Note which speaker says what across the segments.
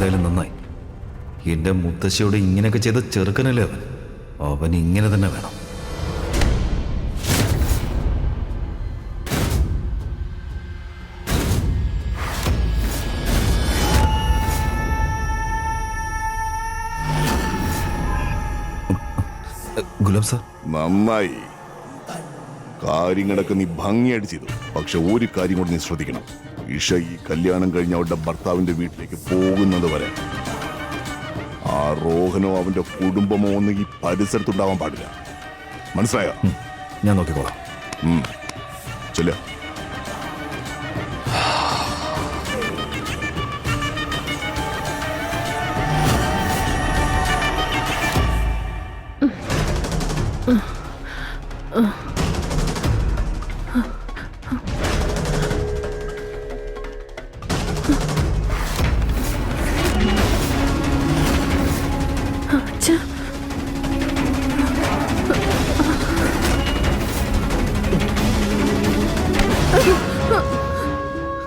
Speaker 1: എന്തായാലും നന്നായി. എന്റെ മുത്തശ്ശിയോട് ഇങ്ങനെയൊക്കെ ചെയ്ത ചെറുക്കനല്ലേ അവൻ. അവൻ ഇങ്ങനെ തന്നെ വേണം. ഗുലാം സാർ,
Speaker 2: നന്നായി. കാര്യങ്ങളൊക്കെ നീ ഭംഗിയായിട്ട് ചെയ്തു. പക്ഷെ ഒരു കാര്യം കൂടി നീ ശ്രദ്ധിക്കണം. ഇഷ ഈ കല്യാണം കഴിഞ്ഞ അവളുടെ ഭർത്താവിന്റെ വീട്ടിലേക്ക് പോകുന്നത് വരെ ആ റോഹനോ അവന്റെ കുടുംബമോ ഒന്നും ഈ പരിസരത്തുണ്ടാവാൻ പാടില്ല. മനസ്സിലായോ?
Speaker 1: ഞാൻ നോക്കിക്കോളാം.
Speaker 2: ചെല്ല.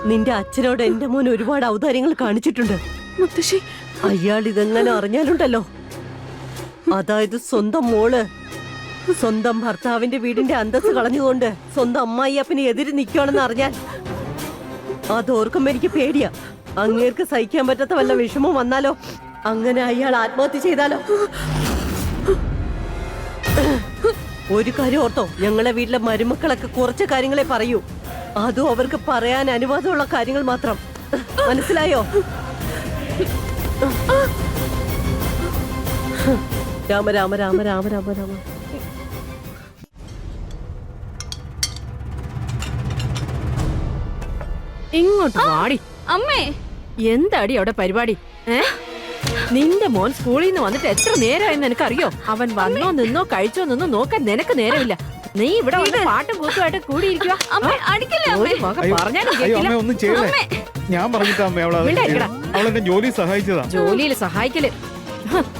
Speaker 3: നിന്റെ അച്ഛനോട് എന്റെ മോൻ ഒരുപാട് ഔദാര്യങ്ങൾ കാണിച്ചിട്ടുണ്ട് മുത്തശ്ശി. അയാൾ ഇതെങ്ങനെ അറിഞ്ഞാലുണ്ടല്ലോ, അതായത് സ്വന്തം മോള് സ്വന്തം ഭർത്താവിന്റെ വീടിന്റെ അന്തസ്സ് കളഞ്ഞുകൊണ്ട് സ്വന്തം അമ്മായിയപ്പനെ എതിര് നിൽക്കുകയാണെന്ന് അറിഞ്ഞാൽ അതോർക്കുമ്പോ എനിക്ക് പേടിയാ. അങ്ങേർക്ക് സഹിക്കാൻ പറ്റാത്ത വല്ല വിഷമം വന്നാലോ, അങ്ങനെ അയാൾ ആത്മഹത്യ ചെയ്താലോ? ഒരു കാര്യം ഓർത്തോ, ഞങ്ങളെ വീട്ടിലെ മരുമക്കളൊക്കെ കുറച്ച് കാര്യങ്ങളെ പറയൂ. അതും അവർക്ക് പറയാൻ അനുവാദമുള്ള കാര്യങ്ങൾ മാത്രം. മനസ്സിലായോ? രാമ രാമ രാമ രാമ രാമ രാമ.
Speaker 4: ഇങ്ങോട്ട് വാടി.
Speaker 5: അമ്മേ,
Speaker 4: എന്താടി അവിടെ പരിപാടി? നിന്റെ മോൻ സ്കൂളിൽ നിന്ന് വന്നിട്ട് എത്ര നേരമായെന്ന് നിനക്കറിയോ? അവൻ വന്നോ നിന്നോ കഴിച്ചോ നിന്നോ നോക്കാൻ നിനക്ക് നേരമില്ല. നീ ഇവിടെ വന്ന് പാട്ടും കൂത്തുമായിട്ട് കൂടിയിരിക്കുക.
Speaker 6: ഒന്നും ചെയ്യലേ. ഞാൻ പറഞ്ഞിട്ടാ അവളെന്നെ ജോലി സഹായിച്ചതാ.
Speaker 4: ജോലിയിൽ സഹായിക്കല്,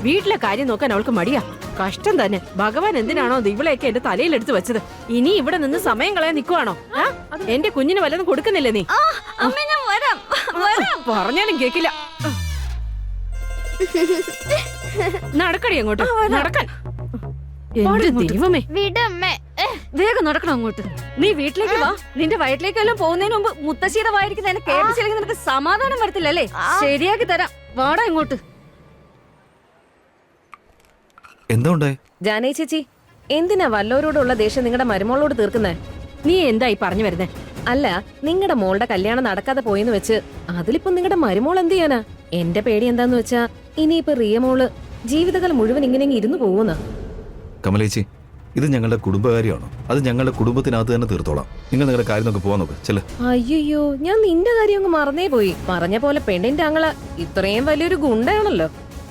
Speaker 4: വീട്ടിലെ കാര്യം നോക്കാൻ അവൾക്ക് മടിയാ. കഷ്ടം തന്നെ. ഭഗവാൻ എന്തിനാണോ ഇവളെയൊക്കെ എന്റെ തലയിൽ എടുത്ത് വെച്ചത്? ഇനി ഇവിടെ നിന്ന് സമയം കളയാൻ നിൽക്കുവാണോ? എന്റെ കുഞ്ഞിന് വല്ലതും കൊടുക്കുന്നില്ലേ നീ? പറഞ്ഞാലും കേക്കില്ല. നടക്കടി അങ്ങോട്ട്, നടക്കാൻ. ദൈവമേ,
Speaker 5: വേഗം നടക്കണം അങ്ങോട്ട്. നീ വീട്ടിലേക്ക് വാ. നിന്റെ വയറ്റിലേക്കെല്ലാം പോകുന്നതിന് മുമ്പ് മുത്തശ്ശിയുടെ വായിരിക്കുന്ന എന്നെ കേൾപ്പിച്ചില്ലെങ്കിൽ നിനക്ക് സമാധാനം വരത്തില്ലല്ലേ? ശരിയാക്കി തരാം. വാടാ ഇങ്ങോട്ട്.
Speaker 1: എന്താ ഉണ്ടായി?
Speaker 4: ജാനേ ചേച്ചി, എന്തിനാ വല്ലവരോടുള്ള ദേഷ്യം നിങ്ങളുടെ മരുമോളോട് തീർക്കുന്നേ? നീ എന്തായി പറഞ്ഞു വരുന്നേ? അല്ല, നിങ്ങളുടെ മോളുടെ കല്യാണം നടക്കാതെ പോയെന്ന് വെച്ച് അതിലിപ്പോ നിങ്ങളുടെ മരുമോൾ എന്ത് ചെയ്യാനാ? എന്റെ പേടി എന്താന്ന് വെച്ചാ ഇനിയിപ്പൊ റിയ മോള് ജീവിതകാലം മുഴുവൻ ഇങ്ങനെ ഇരുന്നു പോകുന്ന.
Speaker 1: കമലേച്ചി, ഇത് ഞങ്ങളുടെ കുടുംബകാര്യമാണോ? അത് ഞങ്ങളുടെ കുടുംബത്തിനകത്ത് തന്നെ തീർത്തോളാം. നിങ്ങൾ നിങ്ങളുടെ കാര്യം നോക്കി പോവാൻ നോക്ക്. ചെല്ല്.
Speaker 4: അയ്യോ, ഞാൻ നിന്റെ കാര്യം അങ്ങ് മറന്നേ പോയി. പറഞ്ഞ പോലെ പെണ്ണിന്റെ ആങ്ങള ഇത്രയും വലിയൊരു ഗുണ്ടയാണല്ലോ.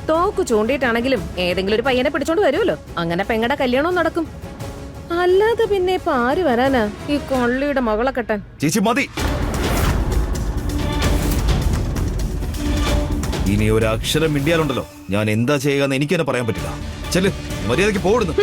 Speaker 4: തോക്ക് ചൂണ്ടിയിട്ടാണെങ്കിലും ഏതെങ്കിലും ഒരു പയ്യനെ പിടിച്ചോണ്ട് വരുമല്ലോ. അങ്ങനെ പെങ്ങടെ കല്യാണവും നടക്കും. അല്ലാതെ പിന്നെ ഇപ്പൊ ആര് വരാനാ ഈ കൊള്ളിയുടെ മകളെ കെട്ടാൻ?
Speaker 1: ചേച്ചി മതി. ഇനി ഒരു അക്ഷരം മിണ്ടിയാലുണ്ടല്ലോ, ഞാൻ എന്താ ചെയ്യുക എനിക്ക് തന്നെ പറയാൻ പറ്റില്ല. ചെല്ല്, മര്യാദയ്ക്ക് പോടുന്നു.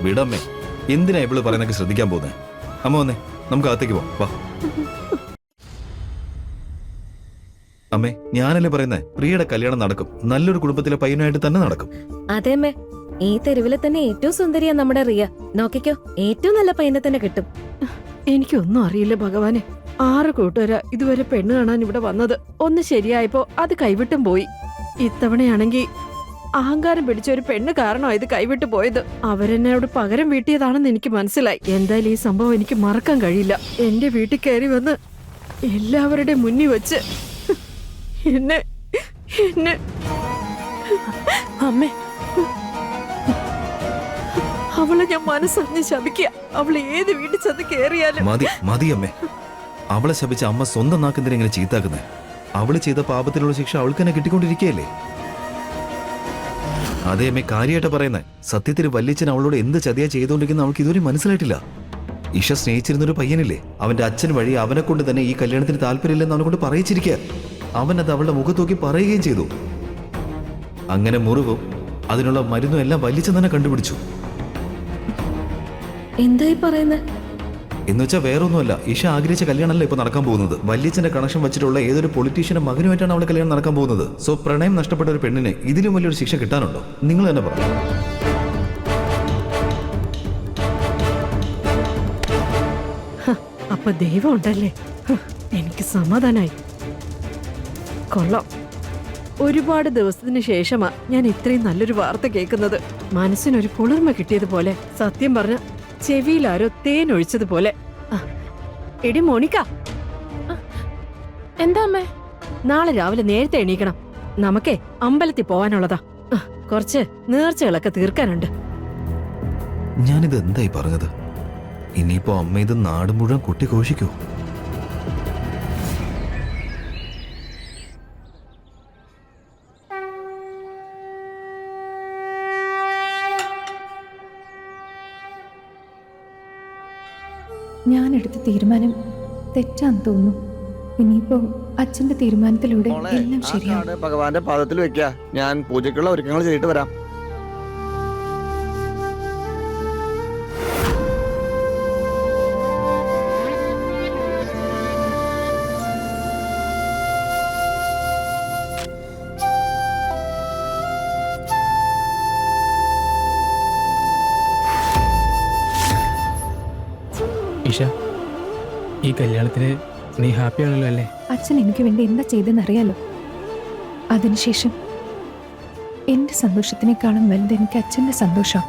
Speaker 1: വിടമ്മേ, എന്തിനാ ഇവള് പറയുന്നൊക്കെ ശ്രദ്ധിക്കാൻ പോകുന്നേ? അമ്മ വന്നേ, നമുക്ക് അകത്തേക്ക് പോവാം. വാ അമ്മേ, ഞാനല്ലേ പറയുന്നേ, പ്രിയയുടെ കല്യാണം നടക്കും. നല്ലൊരു കുടുംബത്തിലെ പയ്യനായിട്ട് തന്നെ നടക്കും.
Speaker 4: അതേമ്മേ, ഈ തെരുവിലെ തന്നെ ഏറ്റവും സുന്ദരിയാ നമ്മുടെ റിയ. നോക്കിക്കോ, ഏറ്റവും നല്ല പയ്യനെ തന്നെ കിട്ടും.
Speaker 3: എനിക്കൊന്നും അറിയില്ല ഭഗവാനെ. 6 കൂട്ടുകാരാ ഇതുവരെ പെണ്ണ് കാണാൻ ഇവിടെ വന്നത്. ഒന്ന് ശരിയായപ്പോ അത് കൈവിട്ടും പോയി. ഇത്തവണയാണെങ്കിൽ അഹങ്കാരം പിടിച്ച ഒരു പെണ്ണ് കാരണോ ഇത് കൈവിട്ടു പോയത്. അവരെന്നോട് പകരം വീട്ടിയതാണെന്ന് എനിക്ക് മനസ്സിലായി. എന്തായാലും ഈ സംഭവം എനിക്ക് മറക്കാൻ കഴിയില്ല. എന്റെ വീട്ടിൽ കയറി വന്ന് എല്ലാവരുടെയും മുന്നിൽ വെച്ച് എന്നെ എന്നെ അമ്മേ, അവളെ ഞാൻ മനസ്സറിഞ്ഞ് ശപിക്കുക. അവള് ഏത് വീട്ടിൽ ചെന്ന് കയറിയാലും
Speaker 1: മതി മതി അമ്മേ. അവളെ ശപിച്ച അമ്മ സ്വന്തം നാക്കെന്തിനെ ഇങ്ങനെ ചീത്താക്കുന്നേ? അവള് ചെയ്ത പാപത്തിലുള്ള ശിക്ഷ അവൾക്ക് തന്നെ കിട്ടിക്കൊണ്ടിരിക്കുകയല്ലേ? അതേ അമ്മേ, കാര്യമായിട്ട് പറയുന്നേ. സത്യത്തിൽ വല്യച്ഛൻ അവളോട് എന്ത് ചതിയാ ചെയ്തുകൊണ്ടിരിക്കുന്ന അവൾക്ക് ഇതുവരെ മനസ്സിലായിട്ടില്ല. ഇഷ സ്നേഹിച്ചിരുന്നൊരു പയ്യനില്ലേ, അവന്റെ അച്ഛൻ വഴി അവനെ കൊണ്ട് തന്നെ ഈ കല്യാണത്തിന് താല്പര്യമില്ലെന്ന് അവനെ കൊണ്ട് പറയിച്ചിരിക്കുക. അവൻ അത് അവളുടെ മുഖത്ത് നോക്കി പറയുകയും ചെയ്തു. അങ്ങനെ മുറിവും അതിനുള്ള മരുന്നും എല്ലാം വല്യച്ഛൻ തന്നെ കണ്ടുപിടിച്ചു.
Speaker 4: എന്തായി പറയുന്നത്?
Speaker 1: എന്നുവെച്ചാൽ വേറൊന്നുമല്ല, ഇഷ ആഗ്രഹിച്ച കല്യാണമല്ല ഇപ്പൊ നടക്കാൻ പോകുന്നത്. വല്യച്ഛന്റെ കണക്ഷൻ വെച്ചിട്ടുള്ള ഏതൊരു പൊളിറ്റീഷ്യന്റെ മകനുമായിട്ടാണ് അവളെ കല്യാണം നടക്കാൻ പോകുന്നത്. സോ പ്രണയം നഷ്ടപ്പെട്ട ഒരു പെണ്ണിന് ഇതിലും വലിയൊരു ശിക്ഷ കിട്ടാനുണ്ടോ? നിങ്ങൾ തന്നെ പറഞ്ഞു.
Speaker 3: അപ്പൊ ദൈവം ഉണ്ടല്ലേ? എനിക്ക് സമാധാനായി. കൊള്ളാം. ഒരുപാട് ദിവസത്തിന് ശേഷമാ ഞാൻ ഇത്രയും നല്ലൊരു വാർത്ത കേൾക്കുന്നത്. മനസ്സിനൊരു കുളിർമ കിട്ടിയതുപോലെ. സത്യം പറഞ്ഞ ചെവിയിലാരോ തേൻ ഒഴിച്ചതുപോലെ. എടി മോണിക്ക,
Speaker 4: എന്താ അമ്മേ?
Speaker 3: നാളെ രാവിലെ നേരത്തെ എണീക്കണം. നമുക്കേ അമ്പലത്തിൽ പോവാനുള്ളതാ. കുറച്ച് നേർച്ചകളൊക്കെ തീർക്കാനുണ്ട്.
Speaker 1: ഞാനിത് എന്തായി പറഞ്ഞത്? ഇനിയിപ്പോ അമ്മ ഇത് നാട് മുഴുവൻ കൊട്ടിഘോഷിക്കൂ.
Speaker 7: ഞാനെടുത്ത തീരുമാനം തെറ്റാന്ന് തോന്നുന്നു. ഇനിയിപ്പോ അച്ഛന്റെ തീരുമാനത്തിലൂടെ എല്ലാം ശരിയാവും.
Speaker 8: ഭഗവാന്റെ പാദത്തിൽ വെക്ക. ഞാൻ പൂജയ്ക്കുള്ള ഒരുക്കങ്ങൾ ചെയ്തിട്ട് വരാം.
Speaker 9: ഇഷ, ഈ കല്യാണത്തിന് നീ ഹാപ്പി ആണല്ലോ അല്ലേ?
Speaker 7: അച്ഛൻ എനിക്ക് വേണ്ടി എന്താ ചെയ്തെന്ന് അറിയാലോ. അതിനുശേഷം എന്റെ സന്തോഷത്തിനേക്കാളും വലുത് എനിക്ക് അച്ഛന്റെ സന്തോഷം.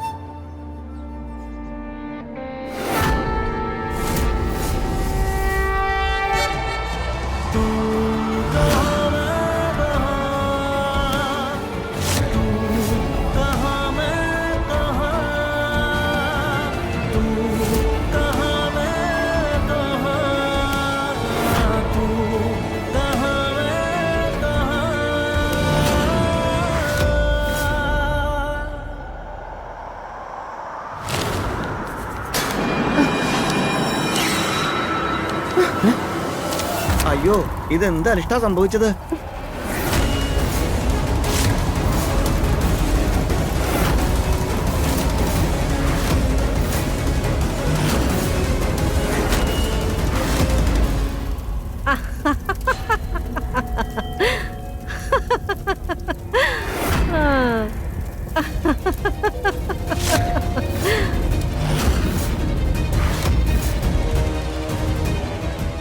Speaker 8: അയ്യോ, ഇതെന്താ അനിഷ്ട സംഭവിച്ചത്?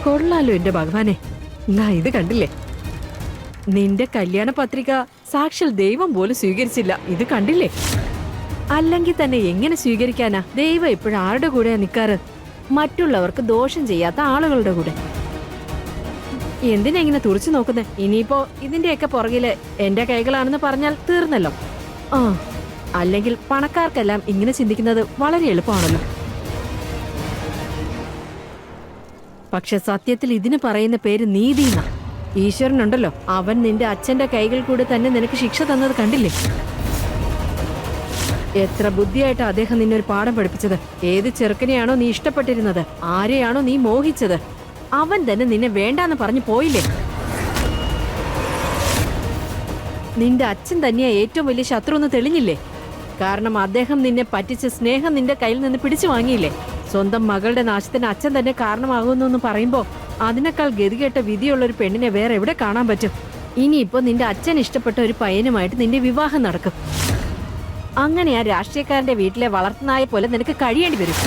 Speaker 3: കൊള്ളാലോ എന്റെ ഭഗവാനെ. ഇത് കണ്ടില്ലേ? നിന്റെ കല്യാണ പത്രിക സാക്ഷാൽ ദൈവം പോലും സ്വീകരിച്ചില്ല. ഇത് കണ്ടില്ലേ? അല്ലെങ്കിൽ തന്നെ എങ്ങനെ സ്വീകരിക്കാനാ? ദൈവം ഇപ്പോഴും ആരുടെ കൂടെയാ നിക്കാറ്? മറ്റുള്ളവർക്ക് ദോഷം ചെയ്യാത്ത ആളുകളുടെ കൂടെ. എന്തിനാ ഇങ്ങനെ തുറച്ചു നോക്കുന്നേ? ഇനിയിപ്പോ ഇതിന്റെയൊക്കെ പുറകില് എന്റെ കൈകളാണെന്ന് പറഞ്ഞാൽ തീർന്നല്ലോ. അല്ലെങ്കിൽ പണക്കാർക്കെല്ലാം ഇങ്ങനെ ചിന്തിക്കുന്നത് വളരെ എളുപ്പമാണല്ലോ. പക്ഷെ സത്യത്തിൽ ഇതിന് പറയുന്ന പേര് നീതിന്നാ. ഈശ്വരനുണ്ടല്ലോ, അവൻ നിന്റെ അച്ഛന്റെ കൈകൾ കൂടെ തന്നെ നിനക്ക് ശിക്ഷ തന്നത് കണ്ടില്ലേ? എത്ര ബുദ്ധിയായിട്ടാ അദ്ദേഹം നിന്നെ ഒരു പാഠം പഠിപ്പിച്ചത്. ഏത് ചെറുക്കനെയാണോ നീ ഇഷ്ടപ്പെട്ടിരുന്നത്, ആരെയാണോ നീ മോഹിച്ചത്, അവൻ തന്നെ നിന്നെ വേണ്ടാന്ന് പറഞ്ഞു പോയില്ലേ? നിന്റെ അച്ഛൻ തന്നെയാ ഏറ്റവും വലിയ ശത്രു എന്ന് തെളിഞ്ഞില്ലേ? കാരണം അദ്ദേഹം നിന്നെ പറ്റിച്ച് സ്നേഹം നിന്റെ കയ്യിൽ നിന്ന് പിടിച്ചു വാങ്ങിയില്ലേ? സ്വന്തം മകളുടെ നാശത്തിന് അച്ഛൻ തന്നെ കാരണമാകുന്നു പറയുമ്പോ അതിനേക്കാൾ ഗതികെട്ട വിധിയുള്ള ഒരു പെണ്ണിനെ വേറെ എവിടെ കാണാൻ പറ്റും? ഇനിയിപ്പോ നിന്റെ അച്ഛൻ ഇഷ്ടപ്പെട്ട ഒരു പയ്യനുമായിട്ട് നിന്റെ വിവാഹം നടക്കും. അങ്ങനെ ആ രാഷ്ട്രീയക്കാരന്റെ വീട്ടിലെ വളർത്തുനായ പോലെ നിനക്ക് കഴിയേണ്ടി വരും.